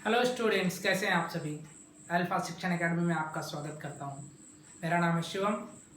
Hello students, कैसे हैं आप सभी। अल्फा शिक्षण एकेडमी में आपका स्वागत करता हूं। मेरा नाम है शिवम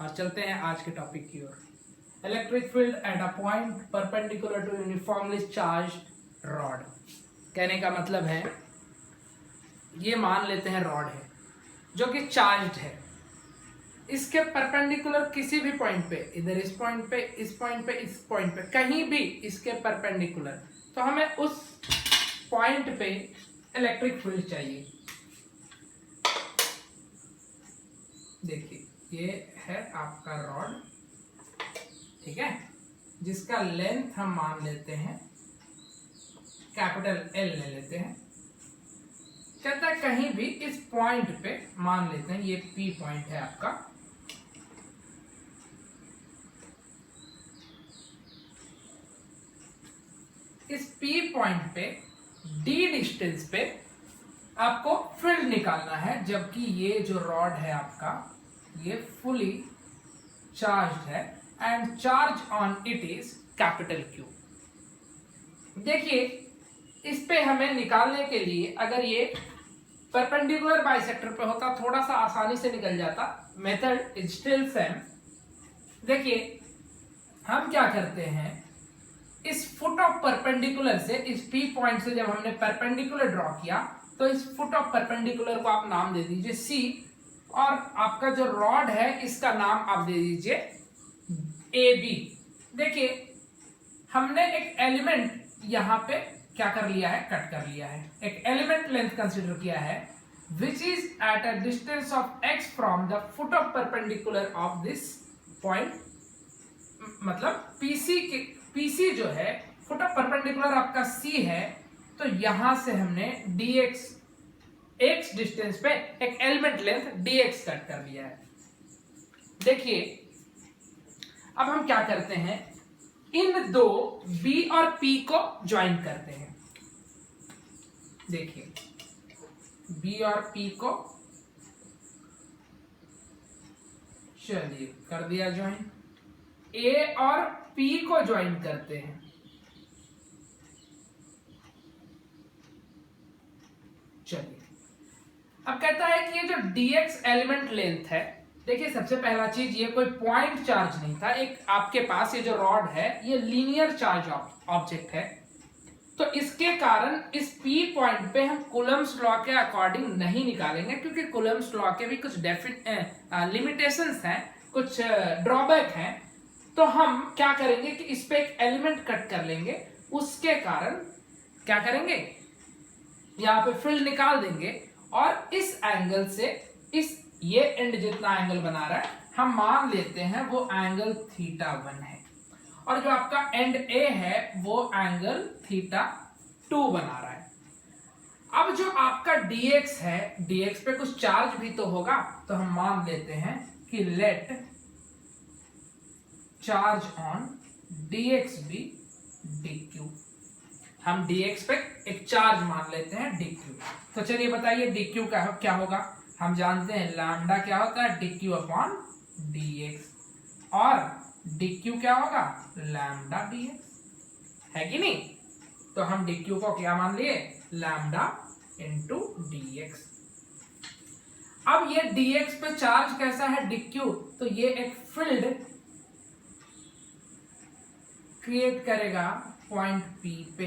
और चलते हैं आज के टॉपिक की ओर। Electric field at a point perpendicular to uniformly charged rod. कहने का मतलब है, ये मान लेते हैं रॉड है जो कि चार्ज्ड है। इसके परपेंडिकुलर किसी भी पॉइंट पे, इधर इस पॉइंट पे, इस पॉइंट पे, इस पॉइंट पे, कहीं भी इसके परपेंडिकुलर, तो हमें उस पॉइंट पे इलेक्ट्रिक फील्ड चाहिए। देखिए, ये है आपका रॉड, ठीक है, जिसका लेंथ हम मान लेते हैं कैपिटल एल ले लेते हैं। कहता है कहीं भी इस पॉइंट पे मान लेते हैं, ये पी पॉइंट है आपका। इस पी पॉइंट पे डी डिस्टेंस पे आपको फील्ड निकालना है, जबकि ये जो रॉड है आपका ये फुली चार्ज्ड है and charge on it is capital Q. देखिए, इस पे हमें निकालने के लिए अगर ये परपेंडिकुलर बाइसेक्टर पे होता थोड़ा सा आसानी से निकल जाता, मेथड इज स्टिल सेम। देखिए, हम क्या करते हैं, इस फुट ऑफ परपेंडिकुलर से, इस पी पॉइंट से जब हमने परपेंडिकुलर ड्रॉ किया तो इस फुट ऑफ परपेंडिकुलर को आप नाम दे दीजिए सी, और आपका जो रॉड है इसका नाम आप दे दीजिए ए बी। देखिए, हमने एक एलिमेंट यहां पे क्या कर लिया है, कट कर लिया है। एक एलिमेंट लेंथ कंसीडर किया है which is at a distance of x from the foot of perpendicular of this point. मतलब पीसी जो है, फुट ऑफ परपेंडिकुलर आपका सी है, तो यहां से हमने dx x डिस्टेंस पे एक एलिमेंट लेंथ dx कट कर लिया है। देखिए, अब हम क्या करते हैं, इन दो b और p को ज्वाइन करते हैं। देखिए, b और p को चलिए कर दिया ज्वाइन, a और p को ज्वाइन करते हैं। चलिए, अब कहता है कि ये जो dx एलिमेंट लेंथ है, देखिए सबसे पहला चीज, ये कोई पॉइंट चार्ज नहीं था। एक आपके पास ये जो रॉड है ये लीनियर चार्ज ऑब्जेक्ट है, तो इसके कारण इस P पॉइंट पे हम कूलम्स लॉ के अकॉर्डिंग नहीं निकालेंगे, क्योंकि कूलम्स लॉ के भी कुछ लिमिटेशंस हैं, कुछ ड्रॉबैक हैं। तो हम क्या करेंगे कि इस पे एक एलिमेंट कट कर लेंगे, उसके कारण क्या करेंगे, यहाँ पे फील्ड निकाल देंगे, और इस एंगल से इस ये एंड जितना एंगल बना रहा है हम मान लेते हैं वो एंगल θ1 है, और जो आपका एंड ए है वो एंगल θ2 बना रहा है। अब जो आपका dx है, dx पे कुछ चार्ज भी तो होगा, तो हम मान लेते हैं कि लेट चार्ज ऑन dx भी dq। हम dx पे एक चार्ज मान लेते हैं dq। तो चलिए बताइए dq का क्या होगा। हम जानते हैं लैम्डा क्या होता है, dq अपॉन dx, और dq क्या होगा, लैम्डा dx, है कि नहीं। तो हम dq को क्या मान लिए, लैम्डा इंटू dx। अब ये dx पे चार्ज कैसा है, dq, तो ये एक फील्ड क्रिएट करेगा पॉइंट P पे,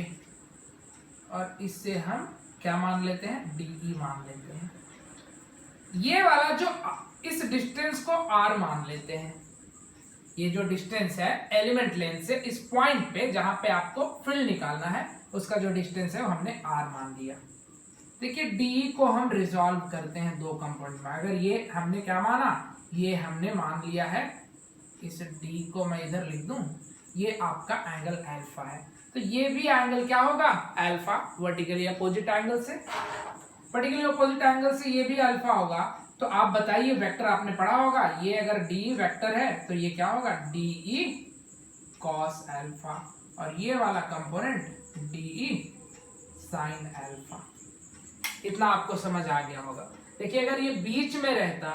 और इससे हम क्या मान लेते हैं, dE मान लेते हैं। ये वाला जो इस डिस्टेंस को r मान लेते हैं। ये जो डिस्टेंस है एलिमेंट लेंथ से इस पॉइंट पे जहां पे आपको फील्ड निकालना है, उसका जो डिस्टेंस है वो हमने r मान लिया। देखिए, dE को हम रिजॉल्व करते हैं दो कंपोनेंट में। अगर ये हमने क्या माना, ये हमने मान लिया है, इस d को मैं इधर लिख दूं, ये आपका एंगल अल्फा है, तो ये भी एंगल क्या होगा, अल्फा। वर्टिकली अपोजिट एंगल से, वर्टिकली अपोजिट एंगल से ये भी अल्फा होगा। तो आप बताइए, वेक्टर आपने पढ़ा होगा, ये अगर d वेक्टर है तो ये क्या होगा, dE cos अल्फा, और ये वाला कंपोनेंट dE sin अल्फा। इतना आपको समझ आ गया होगा। देखिए, अगर ये बीच में रहता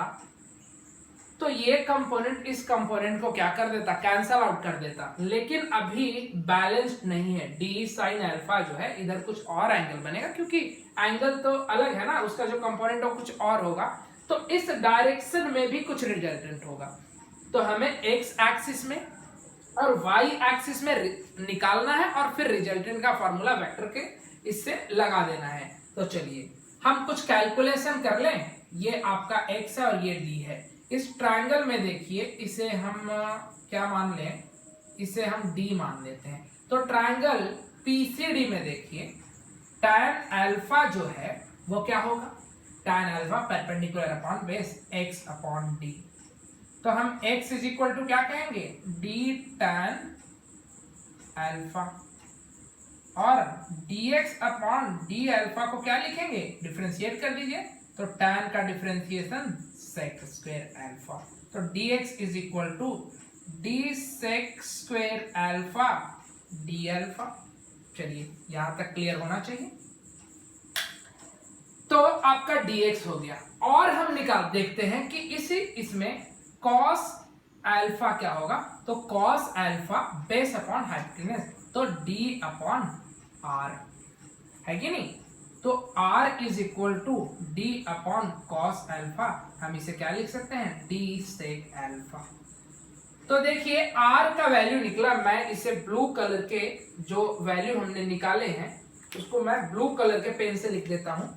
तो ये कंपोनेंट इस कंपोनेंट को क्या कर देता, कैंसल आउट कर देता। लेकिन अभी बैलेंस्ड नहीं है, डी साइन अल्फा जो है इधर कुछ और एंगल बनेगा, क्योंकि एंगल तो अलग है ना, उसका जो कंपोनेंट हो कुछ और होगा, तो इस डायरेक्शन में भी कुछ रिजल्टेंट होगा। तो हमें एक्स एक्सिस में और वाई एक्सिस में निकालना है और फिर रिजल्टेंट का फॉर्मूला वेक्टर के इससे लगा देना है। तो चलिए हम कुछ कैलकुलेशन कर लें। ये आपका x है और ये d है। इस ट्रायंगल में देखिए, इसे हम क्या मान लें, इसे हम d मान लेते हैं। तो ट्रायंगल PCD में देखिए tan अल्फा जो है वो क्या होगा, tan alpha perpendicular upon base x upon d। तो हम x इज इक्वल टू क्या कहेंगे, d tan अल्फा, और dx अपॉन d अल्फा को क्या लिखेंगे, डिफरेंशिएट कर दीजिए। तो tan का डिफरेंशिएशन sec स्क्वायर अल्फा। तो dx is equal to d sec square alpha d alpha. चलिए यहां तक क्लियर होना चाहिए। तो आपका dx हो गया, और हम निकाल देखते हैं कि इसमें cos अल्फा क्या होगा। तो cos alpha base upon hypotenuse, तो d अपॉन r है कि नहीं। तो r is equal to d upon cos alpha, हम इसे क्या लिख सकते हैं, d सेक अल्फा। तो देखिए r का वैल्यू निकला, मैं इसे ब्लू कलर के जो वैल्यू हमने निकाले हैं उसको मैं ब्लू कलर के पेन से लिख देता हूं।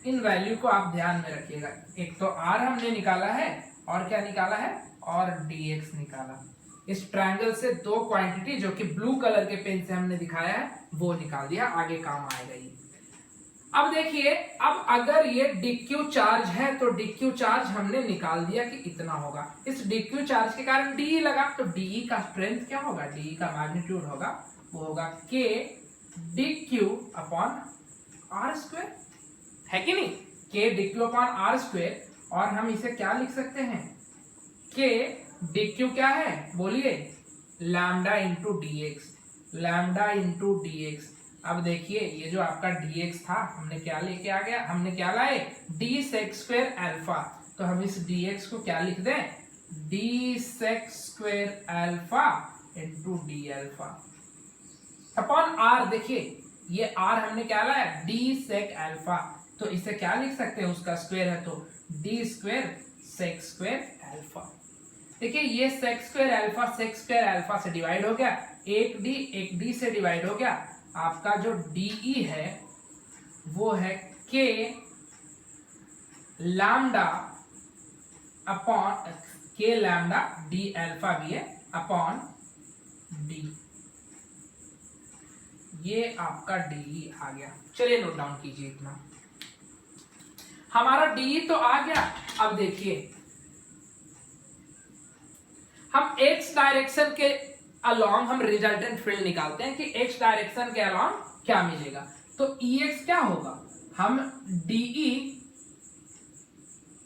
इन वैल्यू को आप ध्यान में रखिएगा। एक तो r हमने निकाला है, और क्या निकाला है, और dx निकाला। इस ट्रायंगल से दो क्वांटिटी जो कि ब्लू कलर के पेन से हमने दिखाया है वो निकाल दिया, आगे काम आएगा ये। अब देखिए, अब अगर ये dq चार्ज है तो dq चार्ज हमने निकाल दिया कि इतना होगा। इस dq चार्ज के कारण dE लगा, तो dE का स्ट्रेंथ क्या होगा, dE का मैग्नीट्यूड होगा, वो होगा k dq upon r square, है कि नहीं, k dq upon r square. और हम इसे क्या लिख सकते हैं, k dq क्या है बोलिए, lambda into dx, lambda into dx। अब देखिए ये जो आपका dx था हमने क्या लेके आ गया, हमने क्या लाए, d sec स्क्वायर अल्फा। तो हम इस dx को क्या लिख दें, d sec square alpha into d alpha upon r। देखिए ये r हमने क्या लाया, d sec अल्फा, तो इसे क्या लिख सकते हैं, उसका स्क्वायर है तो d square sec square alpha. देखिए ये sec square alpha sec square alpha से डिवाइड हो गया, एक d से डिवाइड हो गया। आपका जो dE है वो है k lambda upon k lambda d alpha भी है अपॉन d। ये आपका dE आ गया। चलिए नोट डाउन कीजिए इतना, हमारा dE तो आ गया। अब देखिए हम x डायरेक्शन के अलोंग हम रिजल्टेंट फील्ड निकालते हैं कि x डायरेक्शन के अलोंग क्या मिलेगा। तो Ex क्या होगा, हम dE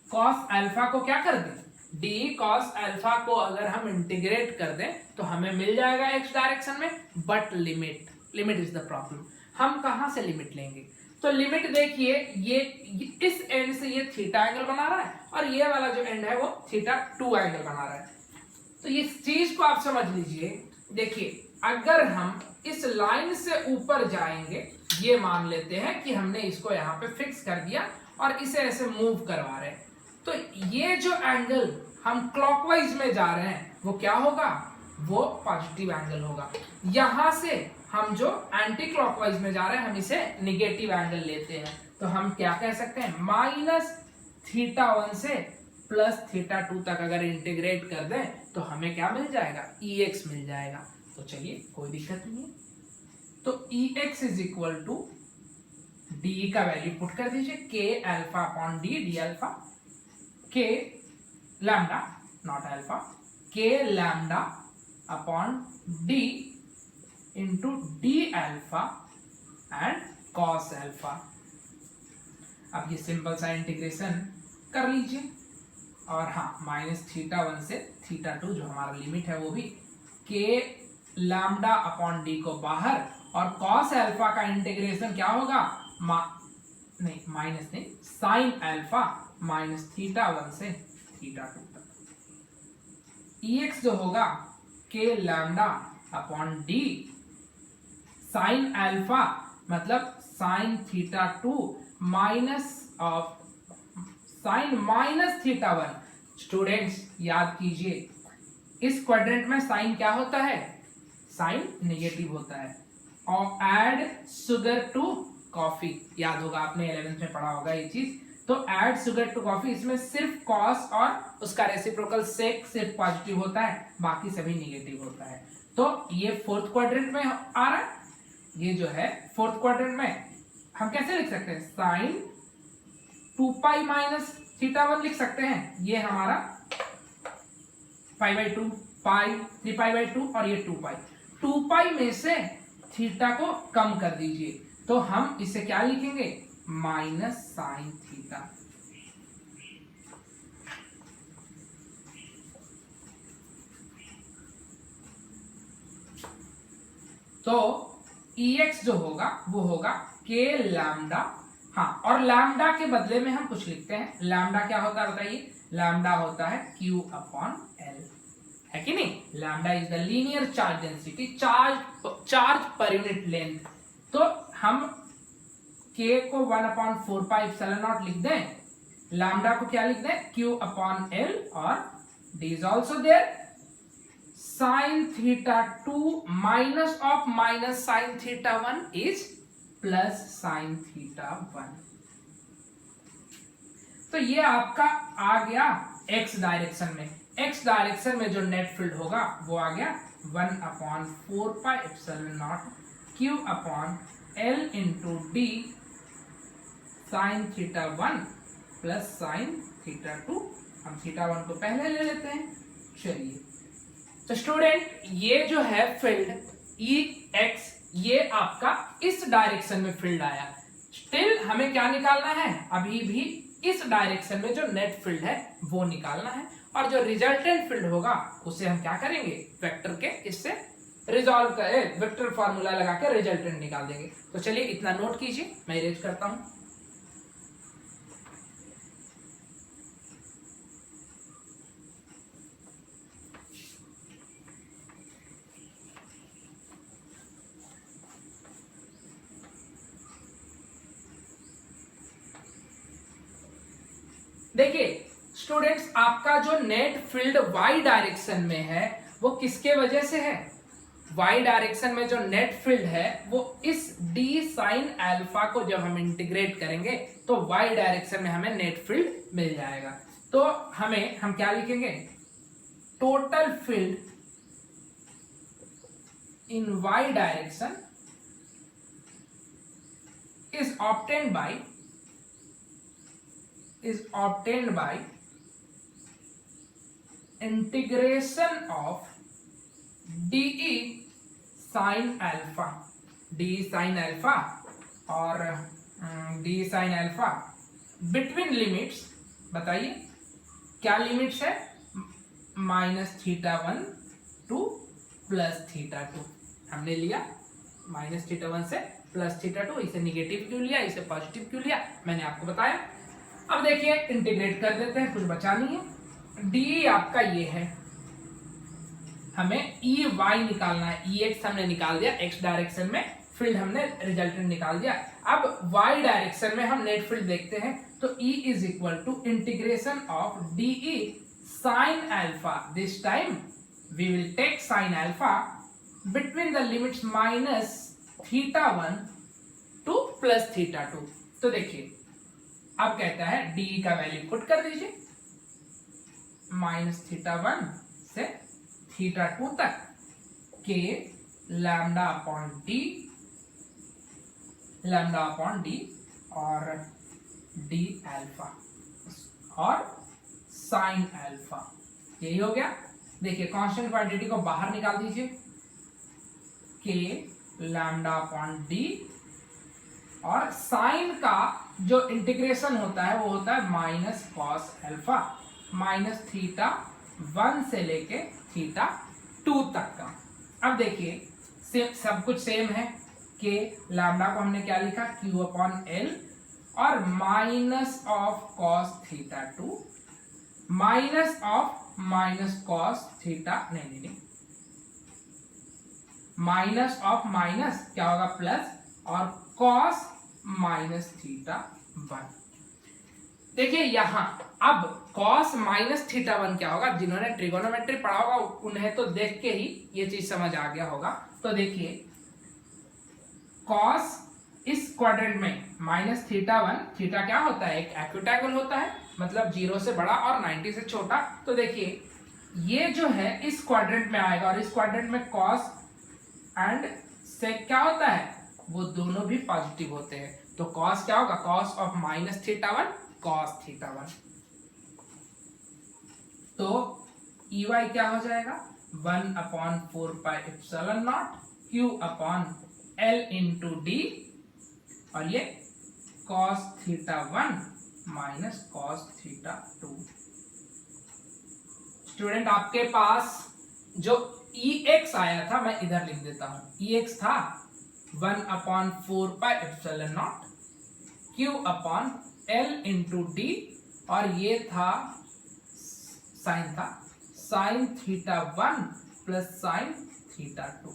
cos अल्फा को क्या कर दें, dE cos अल्फा को अगर हम इंटीग्रेट कर दें तो हमें मिल जाएगा x डायरेक्शन में, but limit is the problem. हम कहां से लिमिट लेंगे, तो लिमिट देखिए ये इस एंड से ये थीटा एंगल बना रहा है और ये वाला जो एंड है वो थीटा 2 एंगल बना रहा है। तो इस चीज को आप समझ लीजिए। देखिए अगर हम इस लाइन से ऊपर जाएंगे, ये मान लेते हैं कि हमने इसको यहाँ पे फिक्स कर दिया और इसे ऐसे मूव करवा रहे हैं, तो ये जो एंगल हम क्लॉकवाइज में जा रहे हैं वो क्या होगा, वो पॉजिटिव एंगल होगा। यहां से हम जो एंटी क्लॉकवाइज में जा रहे हैं हम इसे निगेटिव एंगल लेते हैं। तो हम क्या कह सकते हैं, माइनस θ1 से प्लस θ2 तक अगर इंटीग्रेट कर दें तो हमें क्या मिल जाएगा, Ex मिल जाएगा। तो चलिए कोई दिक्कत नहीं है। तो Ex is equal to D का वैल्यू पुट कर दीजिए, k alpha upon D alpha, k lambda not alpha, k lambda upon d into D alpha and cos alpha. अब ये सिंपल सा इंटीग्रेशन कर लीजिए, और हाँ माइनस θ1 से θ2 जो हमारा लिमिट है वो भी k लैम्डा अपॉन डी को बाहर, और कॉस अल्फा का इंटीग्रेशन क्या होगा, माइनस नहीं साइन अल्फा माइनस θ1 से θ2 तक। EX जो होगा के lambda upon d sine alpha मतलब sine theta 2 minus of sine minus theta 1। Students याद कीजिए, इस क्वाड्रेंट में साइन क्या होता है? साइन नेगेटिव होता है। और ऐड शुगर टू कॉफी, याद होगा आपने 11th में पढ़ा होगा ये चीज। तो ऐड शुगर टू कॉफी, इसमें सिर्फ कॉस और उसका रेसिप्रोकल सेक सिर्फ पॉजिटिव होता है, बाकी सभी नेगेटिव होता है। तो ये फोर्थ क्वाड्रेंट में आ रहा है। ये जो है फोर्थ क्वाड्रेंट में हम कैसे लिख सकते हैं? साइन 2 पाई माइनस थीटा 1 लिख सकते हैं। ये हमारा π/2 पाई 3π/2 और ये 2 पाई। 2 पाई में से थीटा को कम कर दीजिए, तो हम इसे क्या लिखेंगे? Minus sine theta. तो EX जो होगा वो होगा के लैम्डा। हाँ, और लैम्डा के बदले में हम कुछ लिखते हैं। लैम्डा क्या होता है बताइए? लैम्डा होता है Q अपॉन L, है कि नहीं? Lambda is the linear charge density, charge per unit length. तो हम K को 1/4πε0 लिख दें, लैम्डा को क्या लिख दें? Q अपॉन L, और D is also there. Sine theta 2 minus of minus sine theta 1 is plus sine theta 1। तो ये आपका आ गया x डायरेक्शन में। x डायरेक्शन में जो नेट फील्ड होगा वो आ गया 1/4πε0 Q upon L into D sign theta 1 plus sine theta 2। हम थीटा 1 को पहले ले लेते हैं। चलिए, तो स्टूडेंट ये जो है फील्ड EX, ये आपका इस डायरेक्शन में फील्ड आया। स्टिल हमें क्या निकालना है? अभी भी इस डायरेक्शन में जो नेट फील्ड है वो निकालना है, और जो रिजल्टेंट फील्ड होगा उसे हम क्या करेंगे? वेक्टर के इससे रिजॉल्व करे, वेक्टर फॉर्मूला लगा के रिजल्टेंट निकाल देंगे। तो चलिए इतना नोट कीजिए, मैं इरेज करता हूं। देखिए स्टूडेंट्स, आपका जो नेट फील्ड y डायरेक्शन में है वो किसके वजह से है? y डायरेक्शन में जो नेट फील्ड है वो इस d साइन अल्फा को जब हम इंटीग्रेट करेंगे तो y डायरेक्शन में हमें नेट फील्ड मिल जाएगा। तो हम क्या लिखेंगे? Total field in y direction is obtained by integration of dE sin alpha, dE sin alpha और dE sin alpha between limits. बताइए क्या लिमिट्स है? -θ1 टू +θ2। हमने लिया -θ1 से +θ2। इसे निगेटिव क्यों लिया, इसे पॉजिटिव क्यों लिया, मैंने आपको बताया। अब देखिए इंटीग्रेट कर देते हैं, कुछ बचा नहीं है। डी आपका ये है, हमें EY निकालना है। EX हमने निकाल दिया, x डायरेक्शन में फील्ड हमने रिजल्टेंट निकाल दिया। अब y डायरेक्शन में हम नेट फील्ड देखते हैं, तो E is equal to integration of DE sine alpha. This time we will take sine alpha between the limits -θ1 to +θ2। तो देखिए अब कहता है DE का वैल्यू पुट कर दीजिए, -θ1 से θ2 तक के लैम्डा अपॉन डी और डी अल्फा और साइन अल्फा। यही हो गया। देखिए कांस्टेंट क्वांटिटी को बाहर निकाल दीजिए, के लैम्डा अपॉन डी, और साइन का जो इंटीग्रेशन होता है वो होता है माइनस कॉस अल्फा, -θ1 से लेके θ2 तक का। अब देखिए सब कुछ सेम है। के लैम्डा को हमने क्या लिखा? Q अपॉन L, और minus of cos θ2 minus of minus cos theta, नहीं, माइनस ऑफ माइनस क्या होगा प्लस, और कॉस माइनस थीटा 1। देखिए यहां अब कॉस माइनस थीटा 1 क्या होगा, जिन्होंने ट्रिगोनोमेट्री पढ़ा होगा उन्हें तो देख के ही ये चीज समझ आ गया होगा। तो देखिए कॉस इस क्वाड्रेंट में माइनस थीटा 1, थीटा क्या होता है, एक एक्यूट एंगल होता है, मतलब 0 से बड़ा और 90 से छोटा। तो देखिए ये जो है इस क्वाड्रेंट में आएगा, और इस क्वाड्रेंट में कॉस एंड सेक क्या होता है, वो दोनों भी पॉजिटिव होते हैं। तो कॉस क्या होगा, cos of minus theta 1 cos theta 1। तो EY क्या हो जाएगा, 1/4πε0 Q/L इंटू डी, और ये cos theta 1 minus cos theta 2। Student आपके पास जो EX आया था, मैं इधर लिख देता हूं, EX था 1/4πε0 Q/L इंटू डी, और ये था साइन था sign theta 1 plus sine theta 2।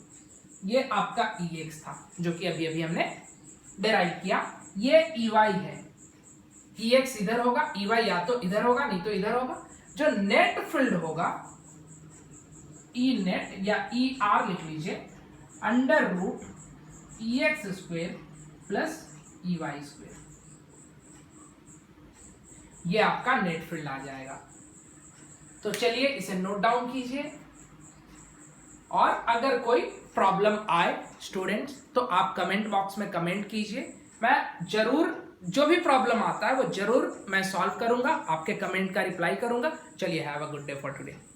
ये आपका EX था जो कि अभी अभी हमने डेराइव किया। ये EY है, EX इधर होगा, EY या तो इधर होगा नहीं तो इधर होगा। जो नेट फील्ड होगा E नेट या ER लिख लीजिए, under root EX square plus EY square, ये आपका नेट फील्ड आ जाएगा। तो चलिए इसे नोट डाउन कीजिए, और अगर कोई प्रॉब्लम आए स्टूडेंट्स तो आप कमेंट बॉक्स में कमेंट कीजिए, मैं जरूर जो भी प्रॉब्लम आता है वो जरूर मैं सॉल्व करूंगा, आपके कमेंट का रिप्लाई करूंगा। चलिए have a good day for today.